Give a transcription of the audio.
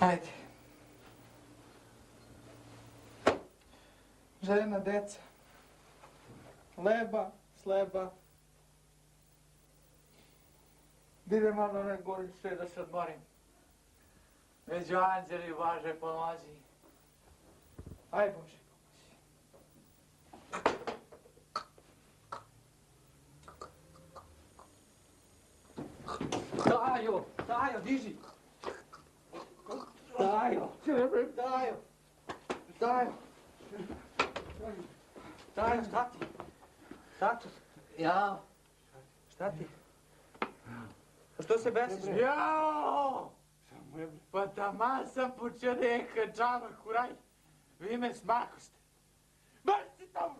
Ajde. Žena, deca. Leba, sleba. Idem malo na onaj gorište da se odmorim. Među anđeli važe pomozi. Aj Bože pomozi. Dajo, Dajo, diži. Dajo, Dajo, Dajo. Dajo, šta ti? Šta tu? Ja. Šta ti? Što se besiš? Jao! Pa taman sam po čovjeka džava kuraj. Vi me smakoste. Baš si tamo!